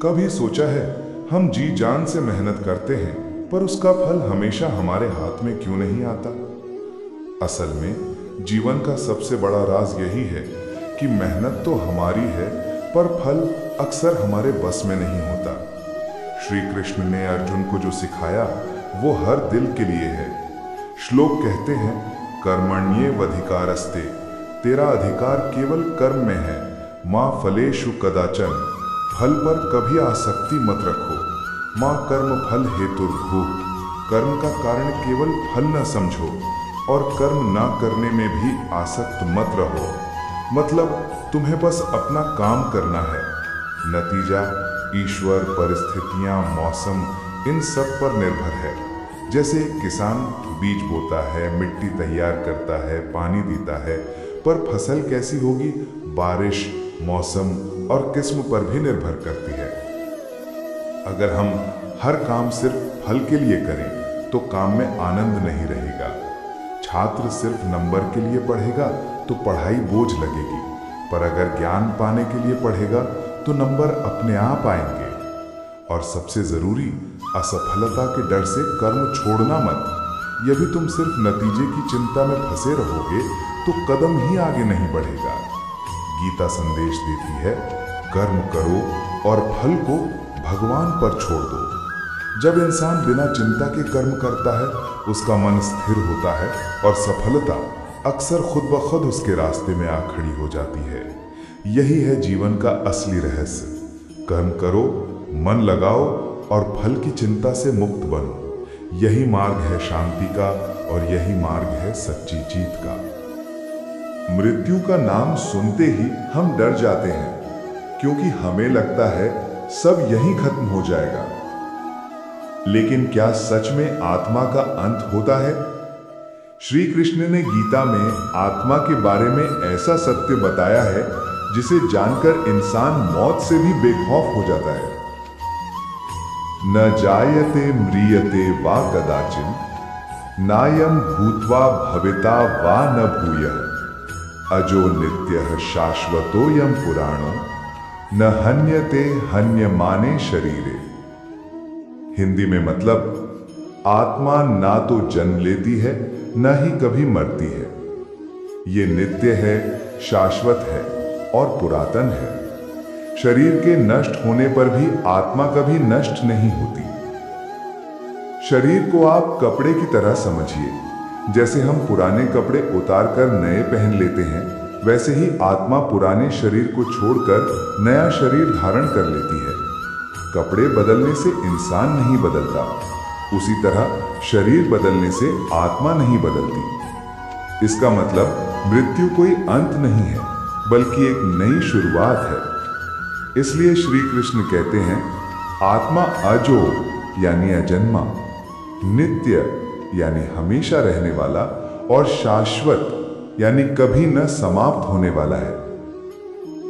कभी सोचा है हम जी जान से मेहनत करते हैं पर उसका फल हमेशा हमारे हाथ में क्यों नहीं आता? असल में जीवन का सबसे बड़ा राज यही है कि मेहनत तो हमारी है पर फल अक्सर हमारे बस में नहीं होता। श्री कृष्ण ने अर्जुन को जो सिखाया वो हर दिल के लिए है। श्लोक कहते हैं, कर्मण्येवाधिकारस्ते, तेरा अधिकार केवल कर्म में है। माँ फलेषु कदाचन, फल पर कभी आसक्ति मत रखो। माँ कर्म फल हेतुर्भुः, कर्म का कारण केवल फल न समझो और कर्म ना करने में भी आसक्त मत रहो। मतलब तुम्हें बस अपना काम करना है, नतीजा ईश्वर, परिस्थितियां, मौसम इन सब पर निर्भर है। जैसे किसान बीज बोता है, मिट्टी तैयार करता है, पानी देता है, पर फसल कैसी होगी बारिश, मौसम और किस्म पर भी निर्भर करती है। अगर हम हर काम सिर्फ फल के लिए करें तो काम में आनंद नहीं रहेगा। छात्र सिर्फ नंबर के लिए पढ़ेगा तो पढ़ाई बोझ लगेगी, पर अगर ज्ञान पाने के लिए पढ़ेगा तो नंबर अपने आप आएंगे। और सबसे जरूरी, असफलता के डर से कर्म छोड़ना मत। यदि तुम सिर्फ नतीजे की चिंता में फंसे रहोगे तो कदम ही आगे नहीं बढ़ेगा। गीता संदेश देती है, कर्म करो और फल को भगवान पर छोड़ दो। जब इंसान बिना चिंता के कर्म करता है उसका मन स्थिर होता है और सफलता अक्सर खुद ब खुद उसके रास्ते में आ खड़ी हो जाती है। यही है जीवन का असली रहस्य। कर्म करो, मन लगाओ और फल की चिंता से मुक्त बनो। यही मार्ग है शांति का और यही मार्ग है सच्ची जीत का। मृत्यु का नाम सुनते ही हम डर जाते हैं क्योंकि हमें लगता है सब यहीं खत्म हो जाएगा। लेकिन क्या सच में आत्मा का अंत होता है? श्री कृष्ण ने गीता में आत्मा के बारे में ऐसा सत्य बताया है जिसे जानकर इंसान मौत से भी बेखौफ हो जाता है। न जायते म्रियते वा कदाचिन, नायम भूत्वा भविता वा न भूयः, अजो नित्यः शाश्वतोऽयं पुराणो, न हन्यते हन्यमाने शरीरे। हिंदी में मतलब, आत्मा ना तो जन्म लेती है न ही कभी मरती है। ये नित्य है, शाश्वत है और पुरातन है। शरीर के नष्ट होने पर भी आत्मा कभी नष्ट नहीं होती। शरीर को आप कपड़े की तरह समझिए। जैसे हम पुराने कपड़े उतार कर नए पहन लेते हैं, वैसे ही आत्मा पुराने शरीर को छोड़कर नया शरीर धारण कर लेती है। कपड़े बदलने से इंसान नहीं बदलता, उसी तरह शरीर बदलने से आत्मा नहीं बदलती। इसका मतलब मृत्यु कोई अंत नहीं है, बल्कि एक नई शुरुआत है। इसलिए श्री कृष्ण कहते हैं, आत्मा अजो यानी अजन्मा, नित्य यानी हमेशा रहने वाला और शाश्वत यानी कभी न समाप्त होने वाला है।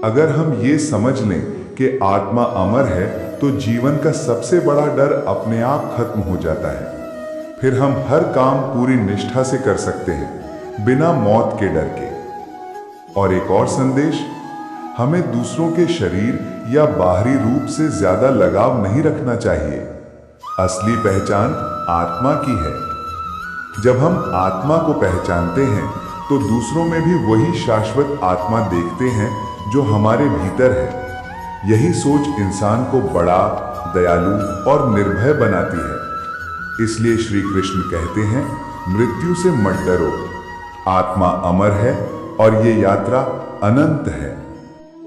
अगर हम ये समझ लें कि आत्मा अमर है तो जीवन का सबसे बड़ा डर अपने आप खत्म हो जाता है। फिर हम हर काम पूरी निष्ठा से कर सकते हैं, बिना मौत के डर के। और एक और संदेश, हमें दूसरों के शरीर या बाहरी रूप से ज्यादा लगाव नहीं रखना चाहिए। असली पहचान आत्मा की है। जब हम आत्मा को पहचानते हैं तो दूसरों में भी वही शाश्वत आत्मा देखते हैं जो हमारे भीतर है। यही सोच इंसान को बड़ा, दयालु और निर्भय बनाती है। इसलिए श्री कृष्ण कहते हैं, मृत्यु से मत डरो, आत्मा अमर है और ये यात्रा अनंत है।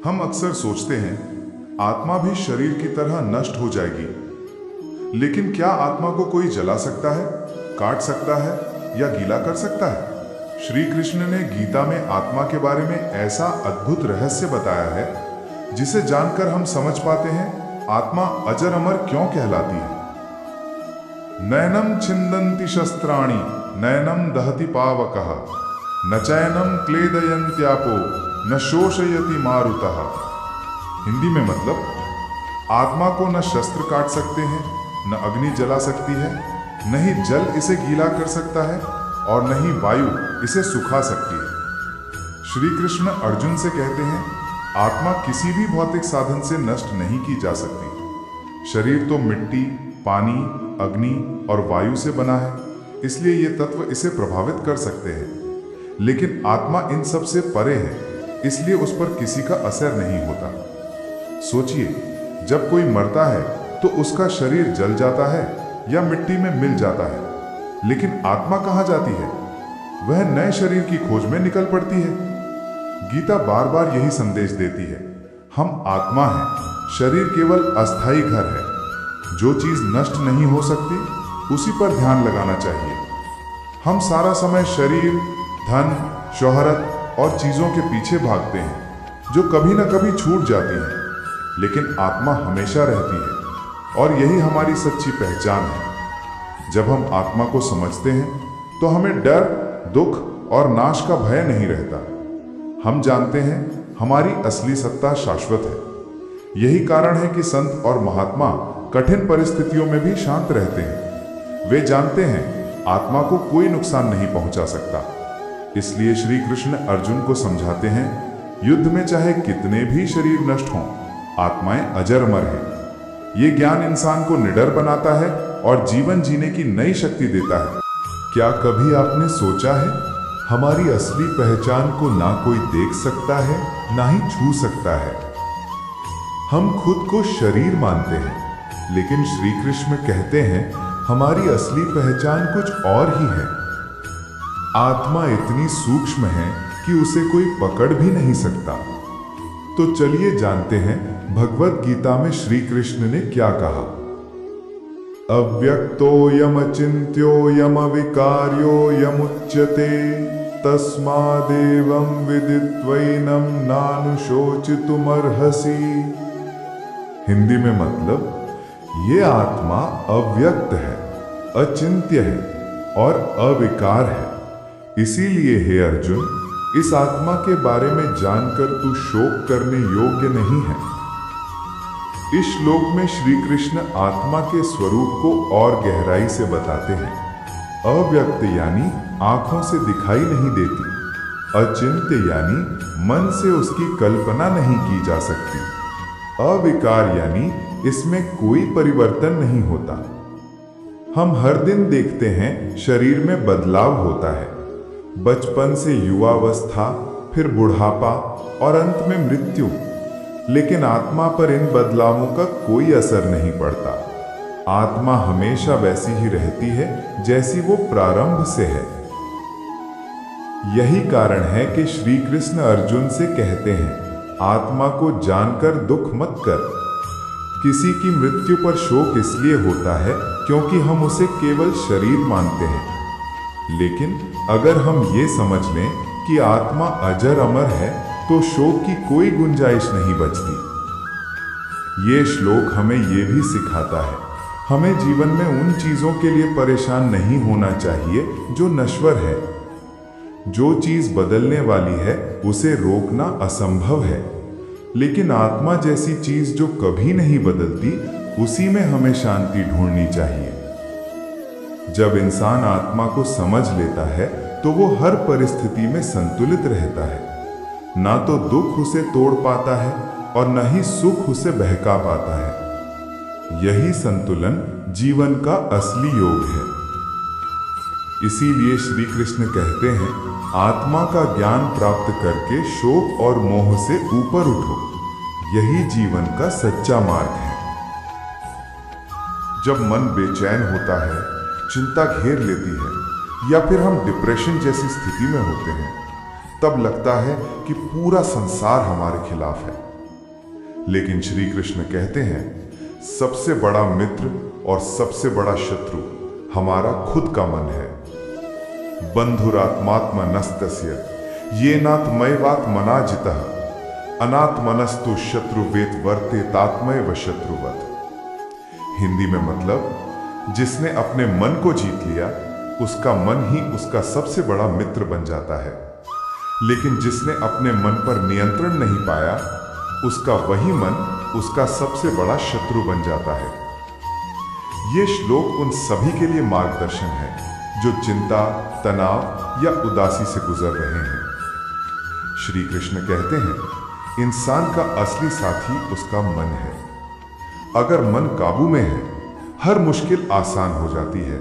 हम अक्सर सोचते हैं आत्मा भी शरीर की तरह नष्ट हो जाएगी, लेकिन क्या आत्मा को कोई जला सकता है, काट सकता है या गीला कर सकता है? श्री कृष्ण ने गीता में आत्मा के बारे में ऐसा अद्भुत रहस्य बताया है जिसे जानकर हम समझ पाते हैं आत्मा अजर अमर क्यों कहलाती है। नैनम छिन्दन्ति शस्त्राणि, नैनम दहति पावकः, न चैनम क्लेदयन्त्यापो, न शोषयति मारुतः। हिंदी में मतलब, आत्मा को न शस्त्र काट सकते हैं, न अग्नि जला सकती है, न ही जल इसे गीला कर सकता है और न ही वायु इसे सुखा सकती है। श्री कृष्ण अर्जुन से कहते हैं, आत्मा किसी भी भौतिक साधन से नष्ट नहीं की जा सकती। शरीर तो मिट्टी, पानी, अग्नि और वायु से बना है, इसलिए ये तत्व इसे प्रभावित कर सकते हैं। लेकिन आत्मा इन सब से परे है, इसलिए उस पर किसी का असर नहीं होता। सोचिए, जब कोई मरता है तो उसका शरीर जल जाता है या मिट्टी में मिल जाता है, लेकिन आत्मा कहाँ जाती है? वह नए शरीर की खोज में निकल पड़ती है। गीता बार बार यही संदेश देती है, हम आत्मा हैं, शरीर केवल अस्थायी घर है। जो चीज नष्ट नहीं हो सकती उसी पर ध्यान लगाना चाहिए। हम सारा समय शरीर, धन, शोहरत और चीजों के पीछे भागते हैं जो कभी ना कभी छूट जाती हैं, लेकिन आत्मा हमेशा रहती है और यही हमारी सच्ची पहचान है। जब हम आत्मा को समझते हैं तो हमें डर, दुख और नाश का भय नहीं रहता। हम जानते हैं हमारी असली सत्ता शाश्वत है। यही कारण है कि संत और महात्मा कठिन परिस्थितियों में भी शांत रहते हैं। वे जानते हैं आत्मा को कोई नुकसान नहीं पहुंचा सकता। इसलिए श्री कृष्ण अर्जुन को समझाते हैं, युद्ध में चाहे कितने भी शरीर नष्ट हों, आत्माएं अजर अमर हैं। ये ज्ञान इंसान को निडर बनाता है और जीवन जीने की नई शक्ति देता है। क्या कभी आपने सोचा है, हमारी असली पहचान को ना कोई देख सकता है, ना ही छू सकता है। हम खुद को शरीर मानते हैं, लेकिन श्री कृष्ण कहते हैं हमारी असली पहचान कुछ और ही है। आत्मा इतनी सूक्ष्म है कि उसे कोई पकड़ भी नहीं सकता। तो चलिए जानते हैं भगवत गीता में श्री कृष्ण ने क्या कहा। अव्यक्तोऽयम् अचिन्त्योऽयम् अविकार्यो यमुच्यते तस्मादेवं विदित्वैनं नानुशोचितुमर्हसि। हिंदी में मतलब, ये आत्मा अव्यक्त है, अचिंत्य है और अविकार है। इसीलिए हे अर्जुन, इस आत्मा के बारे में जानकर तू शोक करने योग्य नहीं है। इस श्लोक में श्री कृष्ण आत्मा के स्वरूप को और गहराई से बताते हैं। अव्यक्त यानी आंखों से दिखाई नहीं देती, अचिंत्य यानी मन से उसकी कल्पना नहीं की जा सकती, अविकार यानी इसमें कोई परिवर्तन नहीं होता। हम हर दिन देखते हैं शरीर में बदलाव होता है, बचपन से युवावस्था, फिर बुढ़ापा और अंत में मृत्यु। लेकिन आत्मा पर इन बदलावों का कोई असर नहीं पड़ता। आत्मा हमेशा वैसी ही रहती है जैसी वो प्रारंभ से है। यही कारण है कि श्री कृष्ण अर्जुन से कहते हैं, आत्मा को जानकर दुख मत कर। किसी की मृत्यु पर शोक इसलिए होता है क्योंकि हम उसे केवल शरीर मानते हैं। लेकिन अगर हम ये समझ लें कि आत्मा अजर अमर है तो शोक की कोई गुंजाइश नहीं बचती। ये श्लोक हमें ये भी सिखाता है, हमें जीवन में उन चीजों के लिए परेशान नहीं होना चाहिए जो नश्वर है। जो चीज बदलने वाली है उसे रोकना असंभव है, लेकिन आत्मा जैसी चीज जो कभी नहीं बदलती, उसी में हमें शांति ढूंढनी चाहिए। जब इंसान आत्मा को समझ लेता है तो वो हर परिस्थिति में संतुलित रहता है। ना तो दुख उसे तोड़ पाता है और न ही सुख उसे बहका पाता है। यही संतुलन जीवन का असली योग है। इसीलिए श्री कृष्ण कहते हैं, आत्मा का ज्ञान प्राप्त करके शोक और मोह से ऊपर उठो। यही जीवन का सच्चा मार्ग है। जब मन बेचैन होता है, चिंता घेर लेती है या फिर हम डिप्रेशन जैसी स्थिति में होते हैं, तब लगता है कि पूरा संसार हमारे खिलाफ है। लेकिन श्री कृष्ण कहते हैं, सबसे बड़ा मित्र और सबसे बड़ा शत्रु हमारा खुद का मन है। बंधुरात्मात्मनस्तस्य येनात्मैवात मनाजितः अनात्मनस्तु शत्रुवेत वर्तेतात्मैव शत्रुवत्। हिंदी में मतलब, जिसने अपने मन को जीत लिया उसका मन ही उसका सबसे बड़ा मित्र बन जाता है, लेकिन जिसने अपने मन पर नियंत्रण नहीं पाया उसका वही मन उसका सबसे बड़ा शत्रु बन जाता है। ये श्लोक उन सभी के लिए मार्गदर्शन है जो चिंता, तनाव या उदासी से गुजर रहे हैं। श्री कृष्ण कहते हैं, इंसान का असली साथी उसका मन है। अगर मन काबू में है, हर मुश्किल आसान हो जाती है।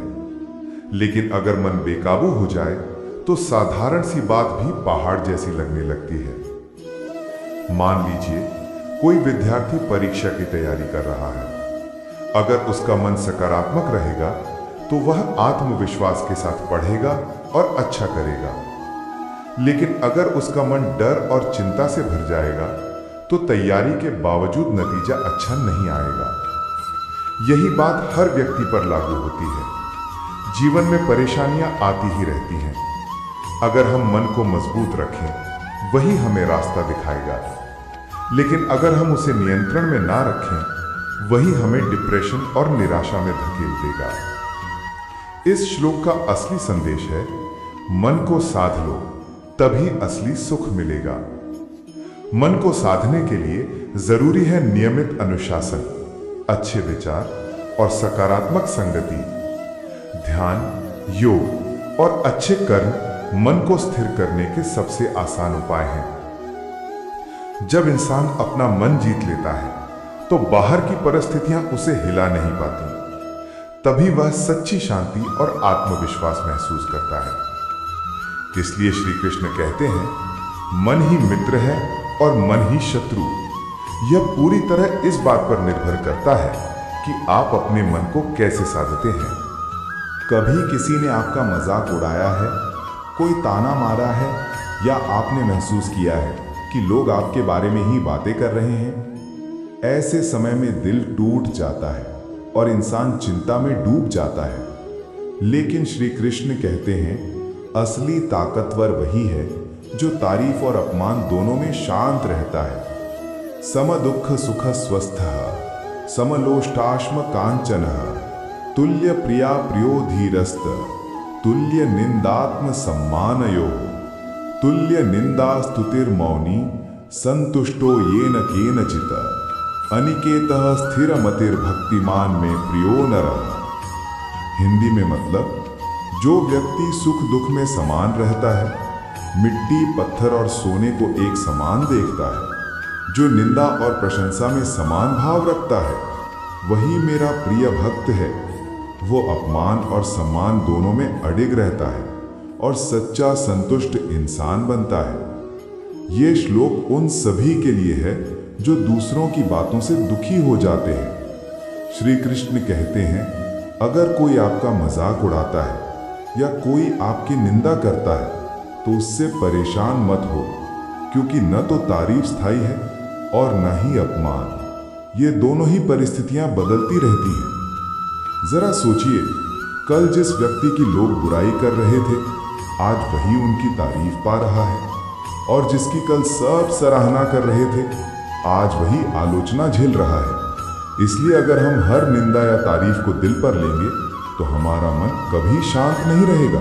लेकिन अगर मन बेकाबू हो जाए तो साधारण सी बात भी पहाड़ जैसी लगने लगती है। मान लीजिए कोई विद्यार्थी परीक्षा की तैयारी कर रहा है। अगर उसका मन सकारात्मक रहेगा तो वह आत्मविश्वास के साथ पढ़ेगा और अच्छा करेगा। लेकिन अगर उसका मन डर और चिंता से भर जाएगा तो तैयारी के बावजूद नतीजा अच्छा नहीं आएगा। यही बात हर व्यक्ति पर लागू होती है। जीवन में परेशानियां आती ही रहती हैं। अगर हम मन को मजबूत रखें, वही हमें रास्ता दिखाएगा। लेकिन अगर हम उसे नियंत्रण में ना रखें, वही हमें डिप्रेशन और निराशा में धकेल देगा। इस श्लोक का असली संदेश है, मन को साध लो, तभी असली सुख मिलेगा। मन को साधने के लिए जरूरी है नियमित अनुशासन, अच्छे विचार और सकारात्मक संगति। ध्यान, योग और अच्छे कर्म मन को स्थिर करने के सबसे आसान उपाय हैं। जब इंसान अपना मन जीत लेता है तो बाहर की परिस्थितियां उसे हिला नहीं पाती। तभी वह सच्ची शांति और आत्मविश्वास महसूस करता है। इसलिए श्री कृष्ण कहते हैं, मन ही मित्र है और मन ही शत्रु। यह पूरी तरह इस बात पर निर्भर करता है कि आप अपने मन को कैसे साधते हैं। कभी किसी ने आपका मजाक उड़ाया है, कोई ताना मारा है, या आपने महसूस किया है कि लोग आपके बारे में ही बातें कर रहे हैं? ऐसे समय में दिल टूट जाता है और इंसान चिंता में डूब जाता है। लेकिन श्री कृष्ण कहते हैं, असली ताकतवर वही है जो तारीफ और अपमान दोनों में शांत रहता है। सम दुख सुख स्वस्थः समलोष्टाश्म कांचनः तुल्य प्रिया प्रियो धीरस्त तुल्य निंदात्म सम्मानयोः तुल्य निंदा स्तुतिर्मौनी संतुष्टो येन केनचित् अनिकेतः स्थिरमतिर्भक्तिमान में प्रियो नरः। हिंदी में मतलब, जो व्यक्ति सुख दुख में समान रहता है, मिट्टी पत्थर और सोने को एक समान देखता है, जो निंदा और प्रशंसा में समान भाव रखता है, वही मेरा प्रिय भक्त है। वो अपमान और सम्मान दोनों में अडिग रहता है और सच्चा संतुष्ट इंसान बनता है। ये श्लोक उन सभी के लिए है जो दूसरों की बातों से दुखी हो जाते हैं। श्री कृष्ण कहते हैं, अगर कोई आपका मजाक उड़ाता है या कोई आपकी निंदा करता है तो उससे परेशान मत हो, क्योंकि न तो तारीफ स्थायी है और न ही अपमान। ये दोनों ही परिस्थितियां बदलती रहती हैं। जरा सोचिए, कल जिस व्यक्ति की लोग बुराई कर रहे थे, आज वही उनकी तारीफ पा रहा है, और जिसकी कल सब सराहना कर रहे थे, आज वही आलोचना झेल रहा है। इसलिए अगर हम हर निंदा या तारीफ को दिल पर लेंगे तो हमारा मन कभी शांत नहीं रहेगा।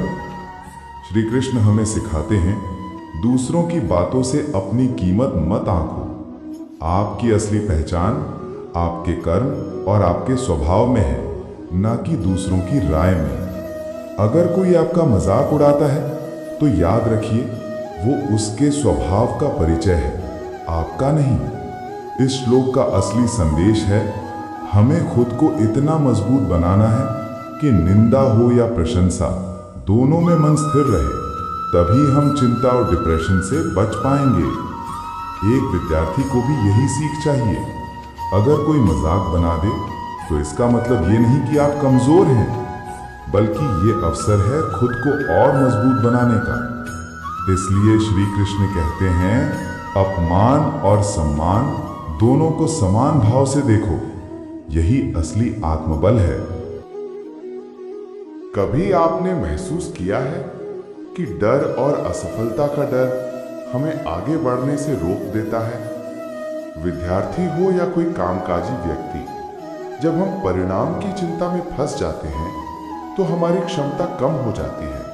श्री कृष्ण हमें सिखाते हैं, दूसरों की बातों से अपनी कीमत मत आंको। आपकी असली पहचान आपके कर्म और आपके स्वभाव में है, ना कि दूसरों की राय में। अगर कोई आपका मजाक उड़ाता है तो याद रखिए, वो उसके स्वभाव का परिचय है, आपका नहीं। इस श्लोक का असली संदेश है, हमें खुद को इतना मजबूत बनाना है कि निंदा हो या प्रशंसा, दोनों में मन स्थिर रहे। तभी हम चिंता और डिप्रेशन से बच पाएंगे। एक विद्यार्थी को भी यही सीख चाहिए। अगर कोई मजाक बना दे तो इसका मतलब ये नहीं कि आप कमजोर हैं, बल्कि ये अवसर है खुद को और मजबूत बनाने का। इसलिए श्री कृष्ण कहते हैं, अपमान और सम्मान दोनों को समान भाव से देखो, यही असली आत्मबल है। कभी आपने महसूस किया है कि डर और असफलता का डर हमें आगे बढ़ने से रोक देता है? विद्यार्थी हो या कोई कामकाजी व्यक्ति, जब हम परिणाम की चिंता में फंस जाते हैं तो हमारी क्षमता कम हो जाती है।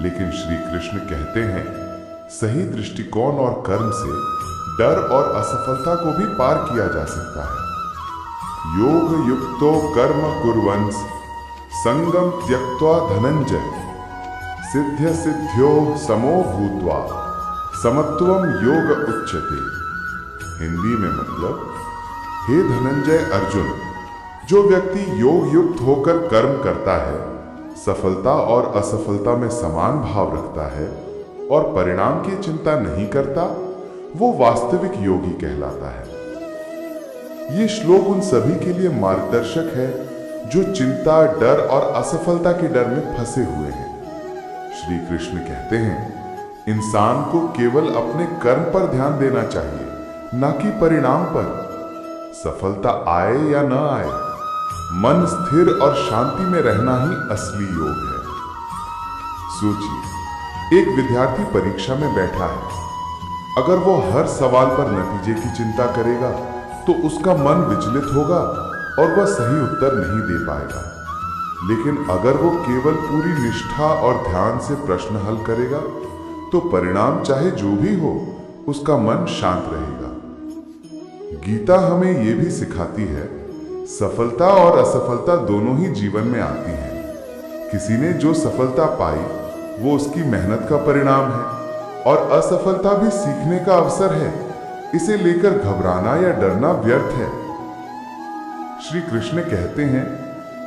लेकिन श्री कृष्ण कहते हैं, सही दृष्टिकोण और कर्म से डर और असफलता को भी पार किया जा सकता है। योग युक्तो कर्म कुर्वन्स संगम त्यक्त्वा धनंजय सिद्ध्य सिद्ध्यो समो भूत्वा समत्वम योग उच्यते। हिंदी में मतलब, हे धनंजय अर्जुन, जो व्यक्ति योग युक्त होकर कर्म करता है, सफलता और असफलता में समान भाव रखता है और परिणाम की चिंता नहीं करता, वो वास्तविक योगी कहलाता है। ये श्लोक उन सभी के लिए मार्गदर्शक है जो चिंता, डर और असफलता के डर में फंसे हुए हैं। श्री कृष्ण कहते हैं, इंसान को केवल अपने कर्म पर ध्यान देना चाहिए, न कि परिणाम पर। सफलता आए या न आए, मन स्थिर और शांति में रहना ही असली योग है। सोचिए, एक विद्यार्थी परीक्षा में बैठा है। अगर वो हर सवाल पर नतीजे की चिंता करेगा तो उसका मन विचलित होगा और वह सही उत्तर नहीं दे पाएगा। लेकिन अगर वो केवल पूरी निष्ठा और ध्यान से प्रश्न हल करेगा तो परिणाम चाहे जो भी हो, उसका मन शांत रहेगा। गीता हमें यह भी सिखाती है, सफलता और असफलता दोनों ही जीवन में आती हैं। किसी ने जो सफलता पाई वो उसकी मेहनत का परिणाम है और असफलता भी सीखने का अवसर है। इसे लेकर घबराना या डरना व्यर्थ है। श्री कृष्ण कहते हैं,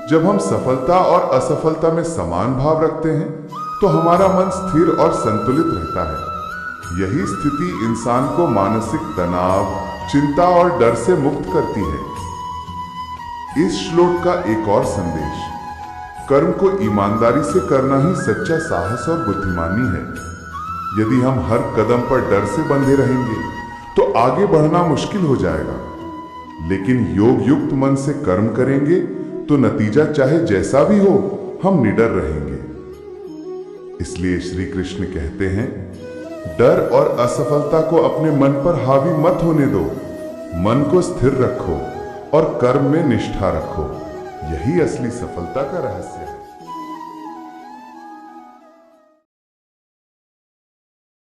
जब हम सफलता और असफलता में समान भाव रखते हैं तो हमारा मन स्थिर और संतुलित रहता है। यही स्थिति इंसान को मानसिक तनाव, चिंता और डर से मुक्त करती है। इस श्लोक का एक और संदेश, कर्म को ईमानदारी से करना ही सच्चा साहस और बुद्धिमानी है। यदि हम हर कदम पर डर से बंधे रहेंगे तो आगे बढ़ना मुश्किल हो जाएगा। लेकिन योग युक्त मन से कर्म करेंगे तो नतीजा चाहे जैसा भी हो, हम निडर रहेंगे। इसलिए श्री कृष्ण कहते हैं, डर और असफलता को अपने मन पर हावी मत होने दो। मन को स्थिर रखो और कर्म में निष्ठा रखो। यही असली सफलता का रहस्य है।